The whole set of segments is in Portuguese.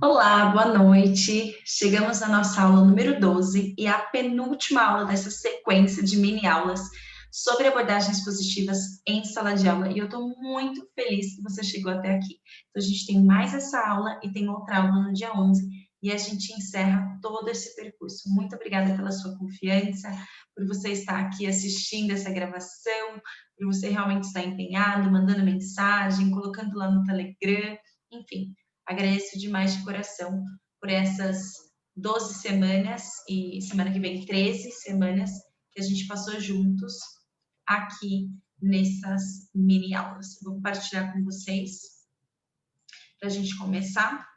Olá, boa noite. Chegamos na nossa aula número 12 e a penúltima aula dessa sequência de mini aulas sobre abordagens positivas em sala de aula. E eu estou muito feliz que você chegou até aqui. Então, a gente tem mais essa aula e tem outra aula no dia 11 e a gente encerra todo esse percurso. Muito obrigada pela sua confiança, por você estar aqui assistindo essa gravação, por você realmente estar empenhado, mandando mensagem, colocando lá no Telegram, enfim. Agradeço demais de coração por essas 12 semanas e semana que vem 13 semanas que a gente passou juntos aqui nessas mini aulas. Vou compartilhar com vocês para a gente começar.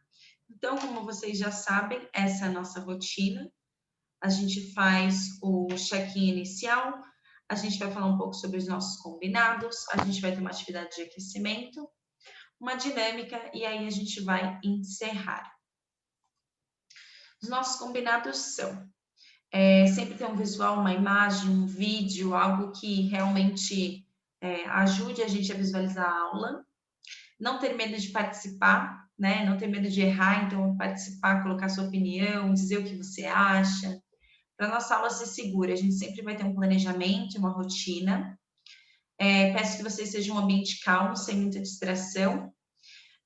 Então, como vocês já sabem, essa é a nossa rotina. A gente faz o check-in inicial, a gente vai falar um pouco sobre os nossos combinados, a gente vai ter uma atividade de aquecimento, uma dinâmica e aí a gente vai encerrar. Os nossos combinados são sempre ter um visual, uma imagem, um vídeo, algo que realmente ajude a gente a visualizar a aula. Não ter medo de participar, né? Não ter medo de errar, então participar, colocar sua opinião, dizer o que você acha. Para nossa aula ser segura, a gente sempre vai ter um planejamento, uma rotina. Peço que você seja um ambiente calmo, sem muita distração.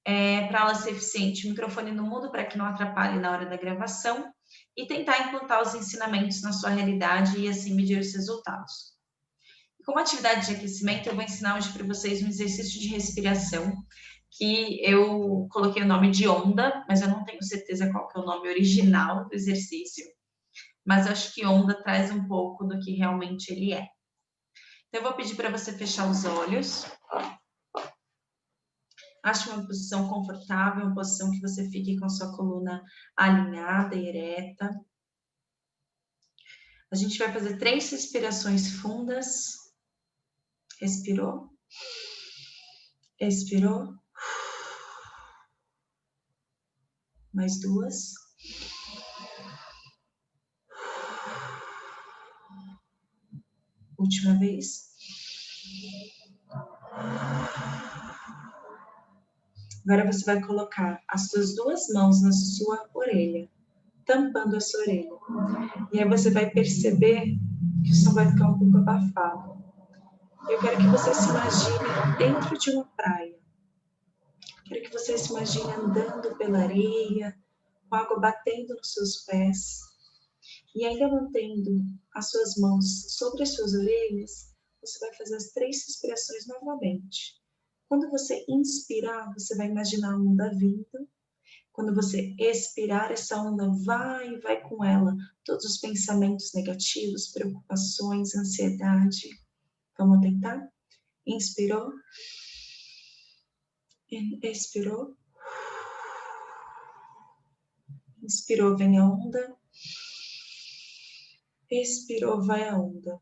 Para aula ser eficiente, o microfone no mudo para que não atrapalhe na hora da gravação e tentar implantar os ensinamentos na sua realidade e assim medir os resultados. E como atividade de aquecimento, eu vou ensinar hoje para vocês um exercício de respiração que eu coloquei o nome de onda, mas eu não tenho certeza qual que é o nome original do exercício, mas acho que onda traz um pouco do que realmente ele é. Então, eu vou pedir para você fechar os olhos. Ache uma posição confortável, uma posição que você fique com a sua coluna alinhada e ereta. A gente vai fazer 3 respirações fundas. Respirou. Expirou. Mais 2. Última vez. Agora você vai colocar as suas 2 mãos na sua orelha, tampando a sua orelha. E aí você vai perceber que o som vai ficar um pouco abafado. Eu quero que você se imagine dentro de uma praia. Quero que você se imagine andando pela areia, com água batendo nos seus pés. E ainda mantendo as suas mãos sobre as suas orelhas, você vai fazer as 3 respirações novamente. Quando você inspirar, você vai imaginar a onda vindo. Quando você expirar, essa onda vai com ela. Todos os pensamentos negativos, preocupações, ansiedade. Vamos tentar? Inspirou. Expirou. Inspirou, vem a onda. Expirou, vai a onda.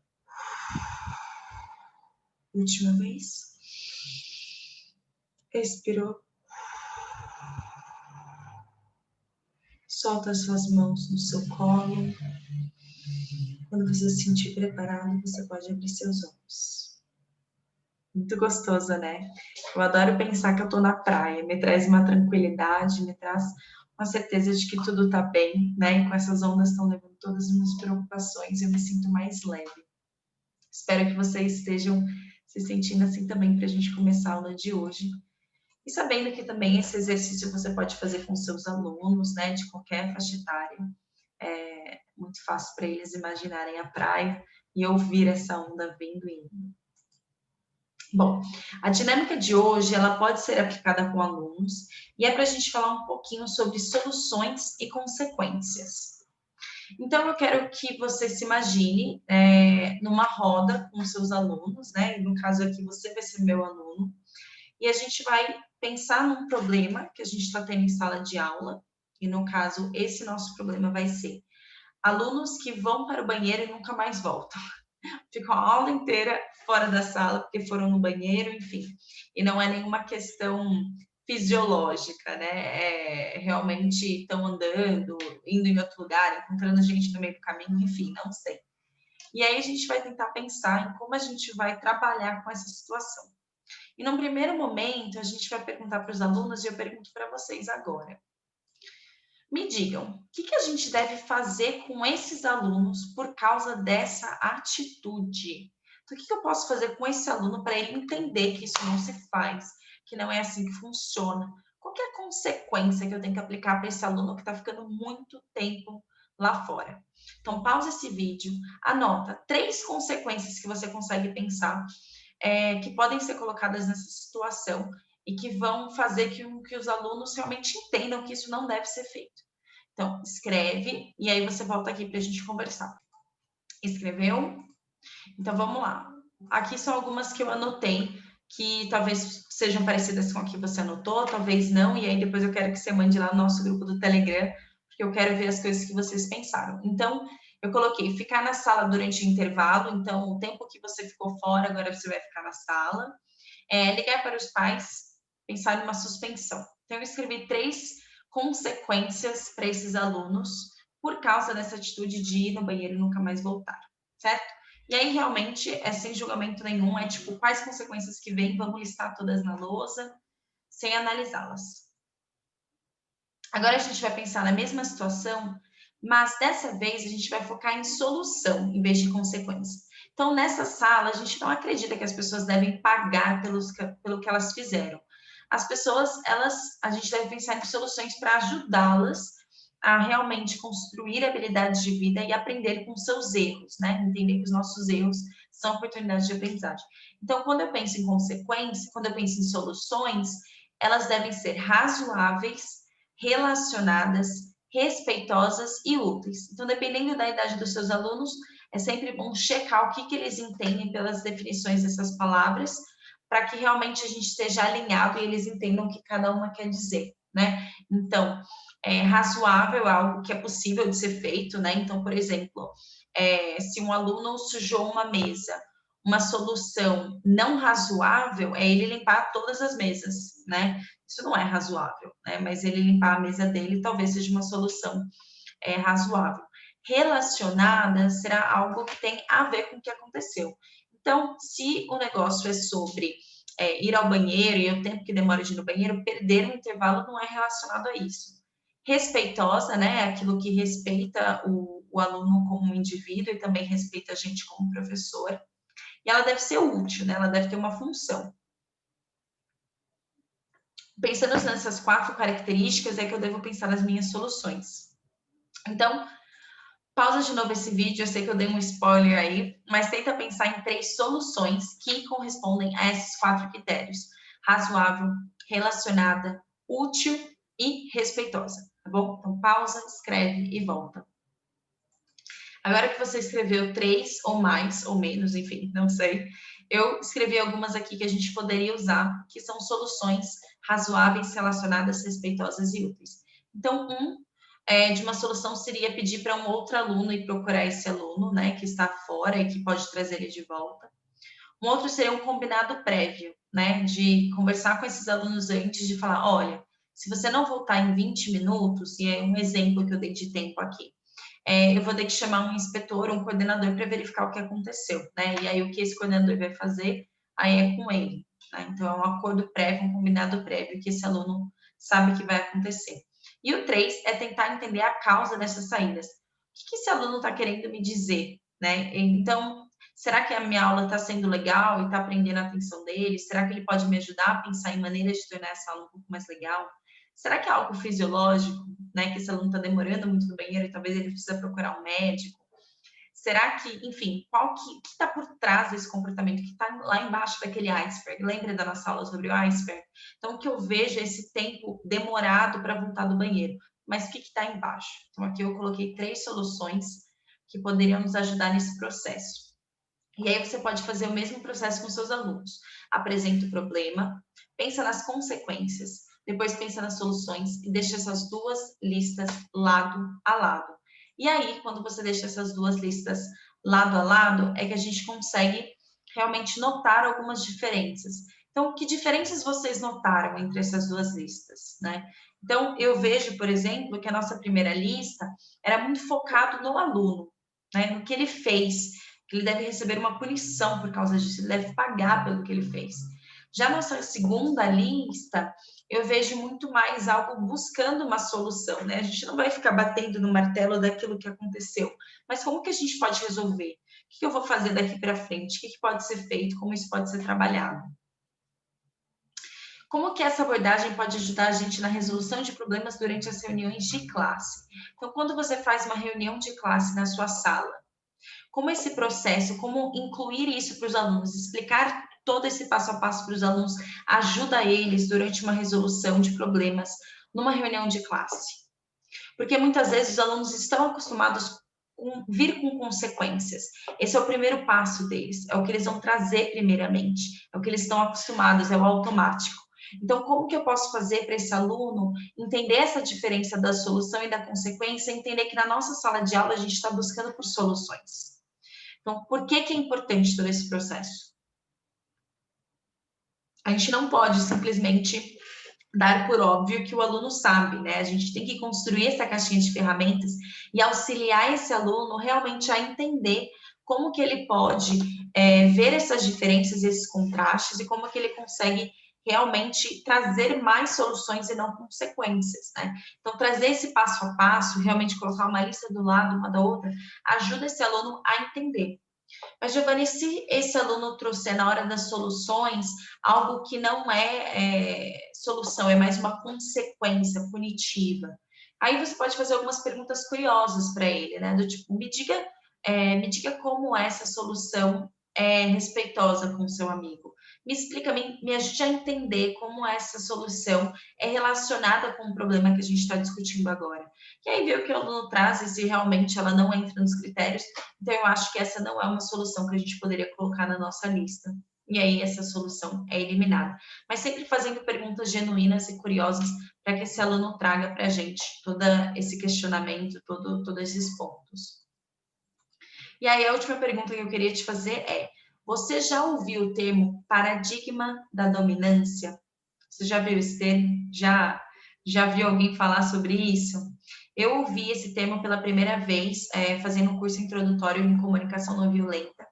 Última vez. Expirou. Solta as suas mãos no seu colo. Quando você se sentir preparado, você pode abrir seus olhos. Muito gostoso, né? Eu adoro pensar que eu tô na praia. Me traz uma tranquilidade, me traz uma certeza de que tudo tá bem, né? E com essas ondas estão levando todas as minhas preocupações, eu me sinto mais leve. Espero que vocês estejam se sentindo assim também para a gente começar a aula de hoje. E sabendo que também esse exercício você pode fazer com seus alunos, né, de qualquer faixa etária. É muito fácil para eles imaginarem a praia e ouvir essa onda vindo e indo. Bom, a dinâmica de hoje, ela pode ser aplicada com alunos e é para a gente falar um pouquinho sobre soluções e consequências. Então, eu quero que você se imagine numa roda com seus alunos, né? No caso aqui, você vai ser meu aluno. E a gente vai pensar num problema que a gente está tendo em sala de aula. E, no caso, esse nosso problema vai ser alunos que vão para o banheiro e nunca mais voltam. Ficam a aula inteira fora da sala porque foram no banheiro, enfim. E não é nenhuma questão fisiológica, né? Realmente estão andando, indo em outro lugar, encontrando gente no meio do caminho, enfim, não sei. E aí a gente vai tentar pensar em como a gente vai trabalhar com essa situação. E num primeiro momento, a gente vai perguntar para os alunos, e eu pergunto para vocês agora. Me digam, o que a gente deve fazer com esses alunos por causa dessa atitude? Então, o que eu posso fazer com esse aluno para ele entender que isso não se faz, que não é assim que funciona? Qual que é a consequência que eu tenho que aplicar para esse aluno que está ficando muito tempo lá fora? Então, pausa esse vídeo, anota 3 consequências que você consegue pensar que podem ser colocadas nessa situação e que vão fazer que os alunos realmente entendam que isso não deve ser feito. Então, escreve e aí você volta aqui para a gente conversar. Escreveu? Então, vamos lá. Aqui são algumas que eu anotei, que talvez sejam parecidas com a que você anotou, talvez não, e aí depois eu quero que você mande lá no nosso grupo do Telegram, porque eu quero ver as coisas que vocês pensaram. Então, eu coloquei ficar na sala durante o intervalo, então o tempo que você ficou fora, agora você vai ficar na sala. Ligar para os pais, pensar em uma suspensão. Então, eu escrevi 3 consequências para esses alunos por causa dessa atitude de ir no banheiro e nunca mais voltar, certo? E aí, realmente, é sem julgamento nenhum, é tipo, quais consequências que vêm, vamos listar todas na lousa, sem analisá-las. Agora a gente vai pensar na mesma situação, mas dessa vez a gente vai focar em solução em vez de consequência. Então, nessa sala, a gente não acredita que as pessoas devem pagar pelo que elas fizeram. As pessoas, a gente deve pensar em soluções para ajudá-las a realmente construir habilidades de vida e aprender com seus erros, né? Entender que os nossos erros são oportunidades de aprendizagem. Então, quando eu penso em consequência, quando eu penso em soluções, elas devem ser razoáveis, relacionadas, respeitosas e úteis. Então, dependendo da idade dos seus alunos, é sempre bom checar o que eles entendem pelas definições dessas palavras, para que realmente a gente esteja alinhado e eles entendam o que cada uma quer dizer, né? Então, razoável é algo que é possível de ser feito, né? Então, por exemplo, se um aluno sujou uma mesa, uma solução não razoável é ele limpar todas as mesas, né? Isso não é razoável, né? Mas ele limpar a mesa dele talvez seja uma solução razoável. Relacionada será algo que tem a ver com o que aconteceu. Então, se o negócio é sobre ir ao banheiro e o tempo que demora de ir no banheiro, perder um intervalo não é relacionado a isso. Respeitosa, né? É aquilo que respeita o aluno como um indivíduo e também respeita a gente como professor. E ela deve ser útil, né? Ela deve ter uma função. Pensando nessas 4 características, é que eu devo pensar nas minhas soluções. Então, pausa de novo esse vídeo, eu sei que eu dei um spoiler aí, mas tenta pensar em 3 soluções que correspondem a esses 4 critérios: razoável, relacionada, útil e respeitosa, tá bom? Então, pausa, escreve e volta. Agora que você escreveu 3 ou mais, ou menos, enfim, não sei, eu escrevi algumas aqui que a gente poderia usar, que são soluções razoáveis, relacionadas, respeitosas e úteis. Então, de uma solução seria pedir para um outro aluno ir procurar esse aluno, né, que está fora e que pode trazer ele de volta. Um outro seria um combinado prévio, né, de conversar com esses alunos antes de falar, olha, se você não voltar em 20 minutos, e é um exemplo que eu dei de tempo aqui, eu vou ter que chamar um inspetor, um coordenador para verificar o que aconteceu, né? E aí o que esse coordenador vai fazer, aí é com ele, né? Então é um acordo prévio, um combinado prévio que esse aluno sabe que vai acontecer. E o 3 é tentar entender a causa dessas saídas. O que esse aluno está querendo me dizer, né? Então, será que a minha aula está sendo legal e está prendendo a atenção dele? Será que ele pode me ajudar a pensar em maneiras de tornar essa aula um pouco mais legal? Será que é algo fisiológico, né? Que esse aluno está demorando muito no banheiro e talvez ele precisa procurar um médico? Será que, enfim, qual que está por trás desse comportamento que está lá embaixo daquele iceberg? Lembra da nossa aula sobre o iceberg? Então, o que eu vejo é esse tempo demorado para voltar do banheiro. Mas o que está embaixo? Então, aqui eu coloquei 3 soluções que poderiam nos ajudar nesse processo. E aí você pode fazer o mesmo processo com seus alunos. Apresenta o problema, pensa nas consequências, depois pensa nas soluções e deixa essas 2 listas lado a lado. E aí, quando você deixa essas 2 listas lado a lado, é que a gente consegue realmente notar algumas diferenças. Então, que diferenças vocês notaram entre essas 2 listas, né? Então, eu vejo, por exemplo, que a nossa primeira lista era muito focado no aluno, né? No que ele fez, que ele deve receber uma punição por causa disso, ele deve pagar pelo que ele fez. Já nossa segunda lista, eu vejo muito mais algo buscando uma solução, né? A gente não vai ficar batendo no martelo daquilo que aconteceu, mas como que a gente pode resolver? O que eu vou fazer daqui para frente? O que pode ser feito? Como isso pode ser trabalhado? Como que essa abordagem pode ajudar a gente na resolução de problemas durante as reuniões de classe? Então, quando você faz uma reunião de classe na sua sala, como esse processo, como incluir isso para os alunos, explicar todo esse passo a passo para os alunos, ajuda eles durante uma resolução de problemas numa reunião de classe? Porque muitas vezes os alunos estão acostumados com vir com consequências. Esse é o primeiro passo deles, é o que eles vão trazer primeiramente, é o que eles estão acostumados, é o automático. Então, como que eu posso fazer para esse aluno entender essa diferença da solução e da consequência, entender que na nossa sala de aula a gente está buscando por soluções? Então, por que que é importante todo esse processo? A gente não pode simplesmente dar por óbvio que o aluno sabe, né? A gente tem que construir essa caixinha de ferramentas e auxiliar esse aluno realmente a entender como que ele pode ver essas diferenças, esses contrastes e como que ele consegue realmente trazer mais soluções e não consequências, né? Então, trazer esse passo a passo, realmente colocar uma lista do lado, uma da outra, ajuda esse aluno a entender. Mas, Giovanni, se esse aluno trouxer na hora das soluções algo que não é solução, é mais uma consequência punitiva, aí você pode fazer algumas perguntas curiosas para ele, né? Do tipo, me diga como essa solução é respeitosa com o seu amigo. Me explica, me ajude a entender como essa solução é relacionada com o problema que a gente está discutindo agora. E aí ver o que o aluno traz e se realmente ela não entra nos critérios, então, eu acho que essa não é uma solução que a gente poderia colocar na nossa lista. E aí, essa solução é eliminada. Mas sempre fazendo perguntas genuínas e curiosas para que esse aluno traga para a gente todo esse questionamento, todos esses pontos. E aí, a última pergunta que eu queria te fazer é: você já ouviu o termo paradigma da dominância? Você já viu esse termo? Já viu alguém falar sobre isso? Eu ouvi esse termo pela primeira vez fazendo um curso introdutório em comunicação não violenta.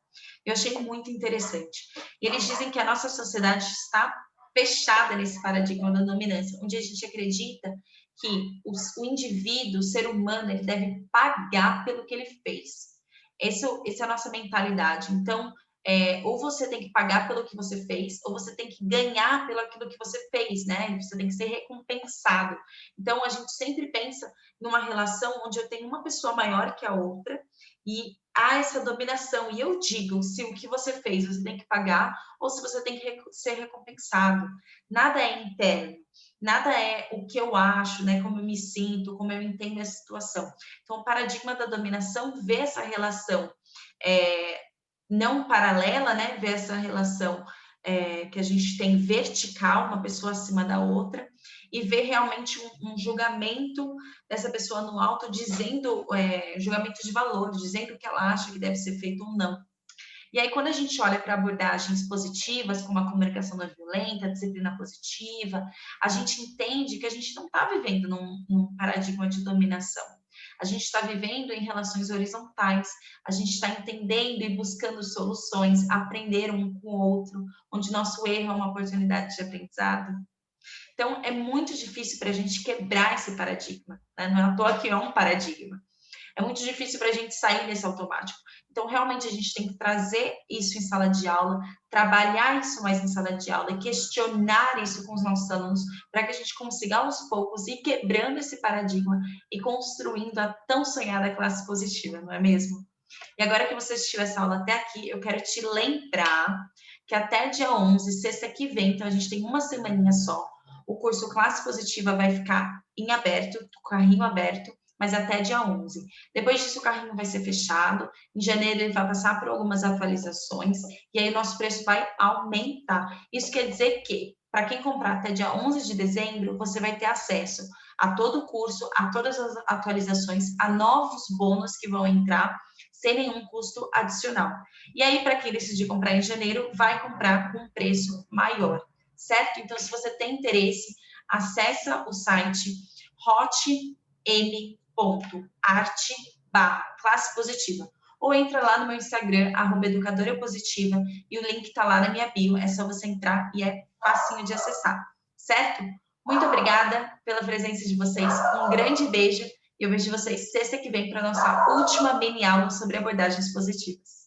Eu achei muito interessante. E eles dizem que a nossa sociedade está fechada nesse paradigma da dominância, onde a gente acredita que o indivíduo, o ser humano, ele deve pagar pelo que ele fez. Essa é a nossa mentalidade. Então, ou você tem que pagar pelo que você fez, ou você tem que ganhar pelo aquilo que você fez, né? Você tem que ser recompensado. Então, a gente sempre pensa numa relação onde eu tenho uma pessoa maior que a outra e há essa dominação. E eu digo, se o que você fez você tem que pagar, ou se você tem que ser recompensado. Nada é interno. Nada é o que eu acho, né? Como eu me sinto, como eu entendo a situação. Então, o paradigma da dominação vê essa relação não paralela, né? Ver essa relação que a gente tem vertical, uma pessoa acima da outra, e ver realmente um julgamento dessa pessoa no alto, dizendo, julgamento de valor, dizendo o que ela acha que deve ser feito ou não. E aí, quando a gente olha para abordagens positivas, como a comunicação não violenta, a disciplina positiva, a gente entende que a gente não está vivendo num paradigma de dominação. A gente está vivendo em relações horizontais, a gente está entendendo e buscando soluções, aprender um com o outro, onde nosso erro é uma oportunidade de aprendizado. Então, é muito difícil para a gente quebrar esse paradigma, né? Não é à toa que é um paradigma. É muito difícil para a gente sair desse automático. Então, realmente, a gente tem que trazer isso em sala de aula, trabalhar isso mais em sala de aula e questionar isso com os nossos alunos para que a gente consiga, aos poucos, ir quebrando esse paradigma e construindo a tão sonhada classe positiva, não é mesmo? E agora que você assistiu essa aula até aqui, eu quero te lembrar que até dia 11, sexta que vem, então a gente tem uma semaninha só, o curso Classe Positiva vai ficar em aberto, carrinho aberto, mas até dia 11. Depois disso, o carrinho vai ser fechado. Em janeiro, ele vai passar por algumas atualizações. E aí, o nosso preço vai aumentar. Isso quer dizer que, para quem comprar até dia 11 de dezembro, você vai ter acesso a todo o curso, a todas as atualizações, a novos bônus que vão entrar, sem nenhum custo adicional. E aí, para quem decidir comprar em janeiro, vai comprar com um preço maior, certo? Então, se você tem interesse, acessa o site hotm.arte/classe positiva. Ou entra lá no meu Instagram, @educadora positiva, e o link está lá na minha bio, é só você entrar e é facinho de acessar, certo? Muito obrigada pela presença de vocês, um grande beijo e eu vejo vocês sexta que vem para a nossa última mini aula sobre abordagens positivas.